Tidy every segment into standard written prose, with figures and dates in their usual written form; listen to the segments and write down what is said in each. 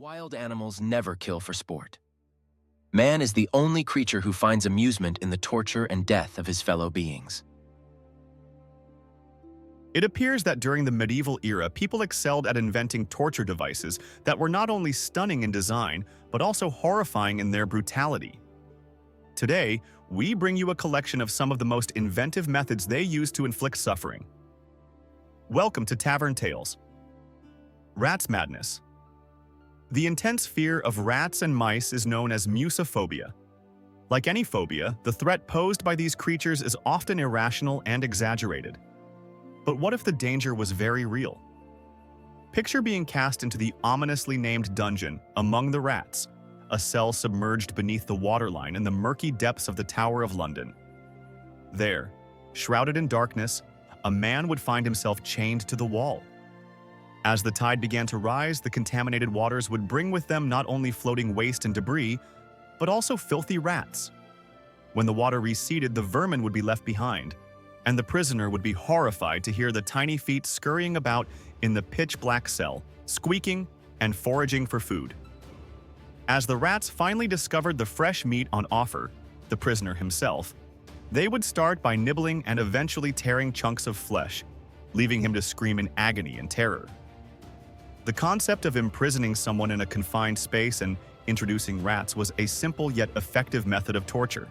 Wild animals never kill for sport. Man is the only creature who finds amusement in the torture and death of his fellow beings. It appears that during the medieval era, people excelled at inventing torture devices that were not only stunning in design, but also horrifying in their brutality. Today, we bring you a collection of some of the most inventive methods they used to inflict suffering. Welcome to Tavern Tales. Rats Madness. The intense fear of rats and mice is known as musophobia. Like any phobia, the threat posed by these creatures is often irrational and exaggerated. But what if the danger was very real? Picture being cast into the ominously named dungeon among the rats, a cell submerged beneath the waterline in the murky depths of the Tower of London. There, shrouded in darkness, a man would find himself chained to the wall. As the tide began to rise, the contaminated waters would bring with them not only floating waste and debris, but also filthy rats. When the water receded, the vermin would be left behind, and the prisoner would be horrified to hear the tiny feet scurrying about in the pitch-black cell, squeaking and foraging for food. As the rats finally discovered the fresh meat on offer, the prisoner himself, they would start by nibbling and eventually tearing chunks of flesh, leaving him to scream in agony and terror. The concept of imprisoning someone in a confined space and introducing rats was a simple yet effective method of torture.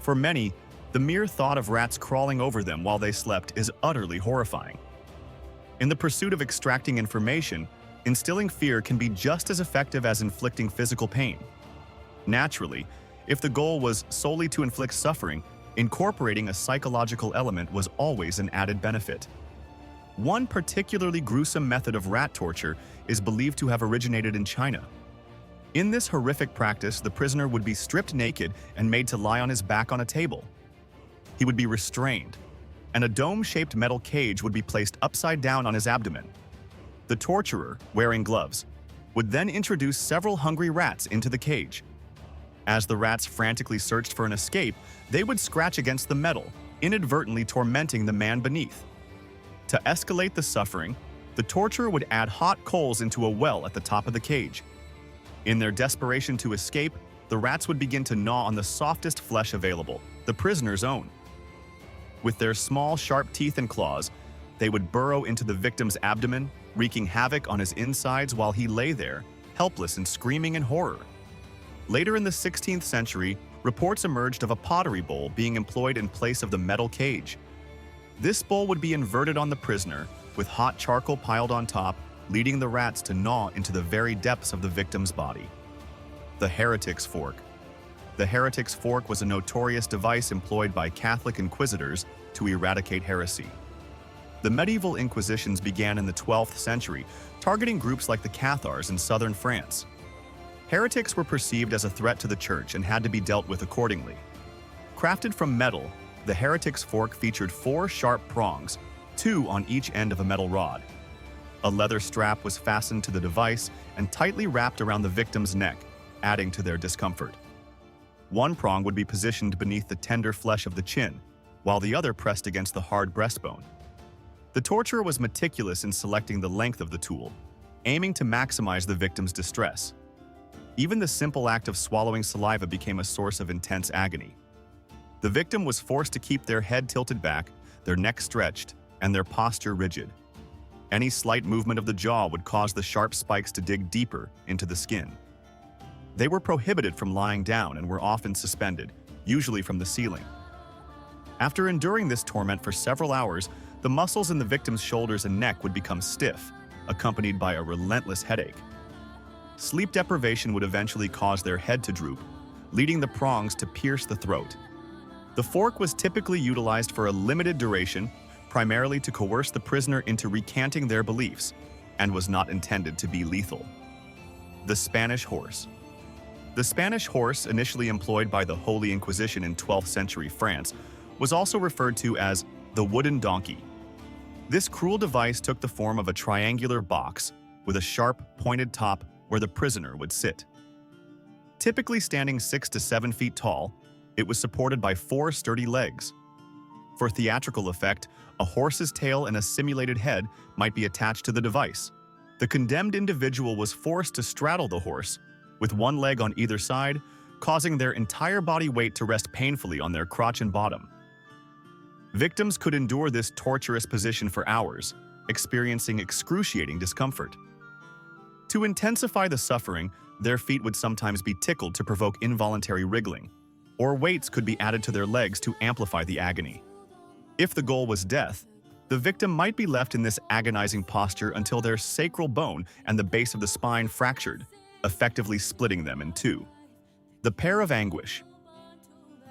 For many, the mere thought of rats crawling over them while they slept is utterly horrifying. In the pursuit of extracting information, instilling fear can be just as effective as inflicting physical pain. Naturally, if the goal was solely to inflict suffering, incorporating a psychological element was always an added benefit. One particularly gruesome method of rat torture is believed to have originated in China. In this horrific practice, the prisoner would be stripped naked and made to lie on his back on a table. He would be restrained, and a dome-shaped metal cage would be placed upside down on his abdomen. The torturer, wearing gloves, would then introduce several hungry rats into the cage. As the rats frantically searched for an escape, they would scratch against the metal, inadvertently tormenting the man beneath. To escalate the suffering, the torturer would add hot coals into a well at the top of the cage. In their desperation to escape, the rats would begin to gnaw on the softest flesh available, the prisoner's own. With their small, sharp teeth and claws, they would burrow into the victim's abdomen, wreaking havoc on his insides while he lay there, helpless and screaming in horror. Later in the 16th century, reports emerged of a pottery bowl being employed in place of the metal cage. This bowl would be inverted on the prisoner, with hot charcoal piled on top, leading the rats to gnaw into the very depths of the victim's body. The heretic's fork. The heretic's fork was a notorious device employed by Catholic inquisitors to eradicate heresy. The medieval inquisitions began in the 12th century, targeting groups like the Cathars in southern France. Heretics were perceived as a threat to the church and had to be dealt with accordingly. Crafted from metal, the heretic's fork featured 4 sharp prongs, 2 on each end of a metal rod. A leather strap was fastened to the device and tightly wrapped around the victim's neck, adding to their discomfort. One prong would be positioned beneath the tender flesh of the chin, while the other pressed against the hard breastbone. The torturer was meticulous in selecting the length of the tool, aiming to maximize the victim's distress. Even the simple act of swallowing saliva became a source of intense agony. The victim was forced to keep their head tilted back, their neck stretched, and their posture rigid. Any slight movement of the jaw would cause the sharp spikes to dig deeper into the skin. They were prohibited from lying down and were often suspended, usually from the ceiling. After enduring this torment for several hours, the muscles in the victim's shoulders and neck would become stiff, accompanied by a relentless headache. Sleep deprivation would eventually cause their head to droop, leading the prongs to pierce the throat. The fork was typically utilized for a limited duration, primarily to coerce the prisoner into recanting their beliefs, and was not intended to be lethal. The Spanish horse. The Spanish horse, initially employed by the Holy Inquisition in 12th century France, was also referred to as the wooden donkey. This cruel device took the form of a triangular box with a sharp, pointed top where the prisoner would sit. Typically standing 6 to 7 feet tall, it was supported by 4 sturdy legs. For theatrical effect, a horse's tail and a simulated head might be attached to the device. The condemned individual was forced to straddle the horse, with one leg on either side, causing their entire body weight to rest painfully on their crotch and bottom. Victims could endure this torturous position for hours, experiencing excruciating discomfort. To intensify the suffering, their feet would sometimes be tickled to provoke involuntary wriggling, or weights could be added to their legs to amplify the agony. If the goal was death, the victim might be left in this agonizing posture until their sacral bone and the base of the spine fractured, effectively splitting them in two. The pear of anguish.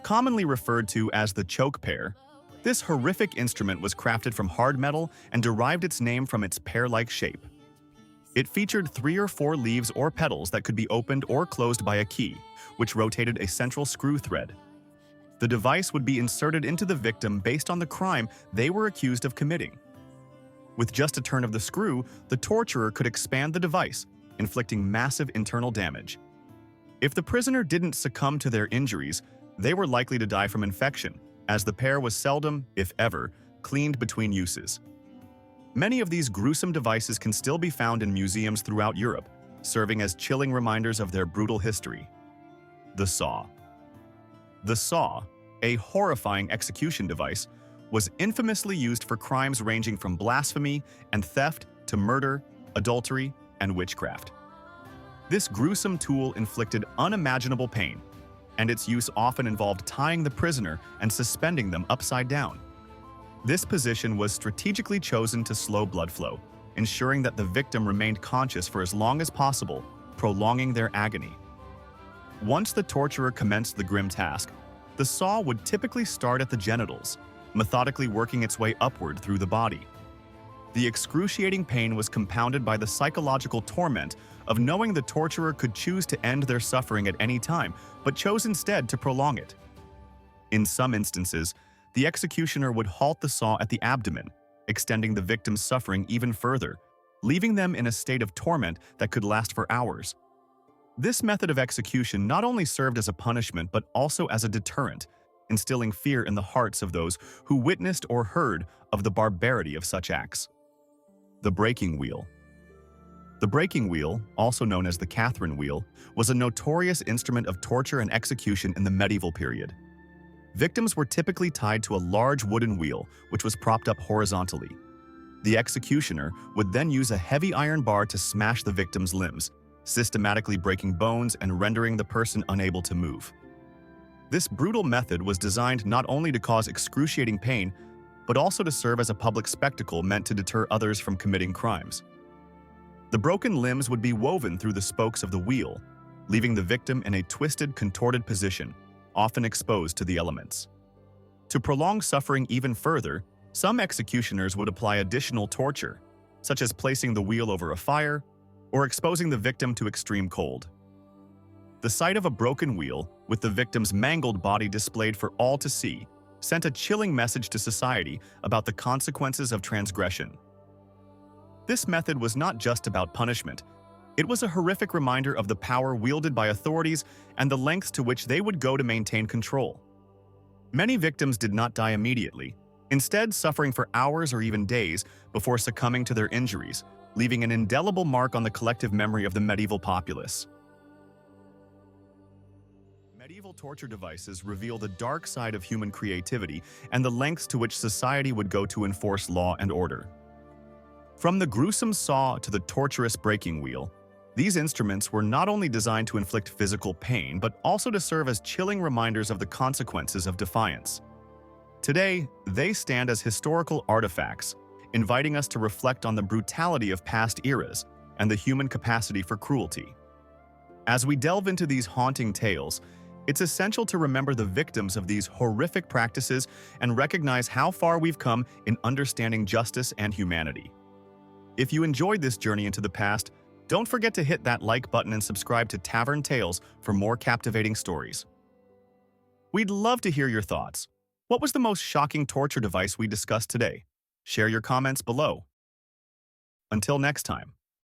Commonly referred to as the choke pear, this horrific instrument was crafted from hard metal and derived its name from its pear-like shape. It featured 3 or 4 leaves or petals that could be opened or closed by a key, which rotated a central screw thread. The device would be inserted into the victim based on the crime they were accused of committing. With just a turn of the screw, the torturer could expand the device, inflicting massive internal damage. If the prisoner didn't succumb to their injuries, they were likely to die from infection, as the pear was seldom, if ever, cleaned between uses. Many of these gruesome devices can still be found in museums throughout Europe, serving as chilling reminders of their brutal history. The saw. The saw, a horrifying execution device, was infamously used for crimes ranging from blasphemy and theft to murder, adultery, and witchcraft. This gruesome tool inflicted unimaginable pain, and its use often involved tying the prisoner and suspending them upside down. This position was strategically chosen to slow blood flow, ensuring that the victim remained conscious for as long as possible, prolonging their agony. Once the torturer commenced the grim task, the saw would typically start at the genitals, methodically working its way upward through the body. The excruciating pain was compounded by the psychological torment of knowing the torturer could choose to end their suffering at any time, but chose instead to prolong it. In some instances, the executioner would halt the saw at the abdomen, extending the victim's suffering even further, leaving them in a state of torment that could last for hours. This method of execution not only served as a punishment but also as a deterrent, instilling fear in the hearts of those who witnessed or heard of the barbarity of such acts. The breaking wheel. The breaking wheel, also known as the Catherine wheel, was a notorious instrument of torture and execution in the medieval period. Victims were typically tied to a large wooden wheel, which was propped up horizontally. The executioner would then use a heavy iron bar to smash the victim's limbs, systematically breaking bones and rendering the person unable to move. This brutal method was designed not only to cause excruciating pain, but also to serve as a public spectacle meant to deter others from committing crimes. The broken limbs would be woven through the spokes of the wheel, leaving the victim in a twisted, contorted position, often exposed to the elements. To prolong suffering even further, some executioners would apply additional torture, such as placing the wheel over a fire or exposing the victim to extreme cold. The sight of a broken wheel, with the victim's mangled body displayed for all to see, sent a chilling message to society about the consequences of transgression. This method was not just about punishment. It was a horrific reminder of the power wielded by authorities and the lengths to which they would go to maintain control. Many victims did not die immediately, instead suffering for hours or even days before succumbing to their injuries, leaving an indelible mark on the collective memory of the medieval populace. Medieval torture devices reveal the dark side of human creativity and the lengths to which society would go to enforce law and order. From the gruesome saw to the torturous breaking wheel, these instruments were not only designed to inflict physical pain, but also to serve as chilling reminders of the consequences of defiance. Today, they stand as historical artifacts, inviting us to reflect on the brutality of past eras and the human capacity for cruelty. As we delve into these haunting tales, it's essential to remember the victims of these horrific practices and recognize how far we've come in understanding justice and humanity. If you enjoyed this journey into the past, don't forget to hit that like button and subscribe to Tavern Tales for more captivating stories. We'd love to hear your thoughts. What was the most shocking torture device we discussed today? Share your comments below. Until next time.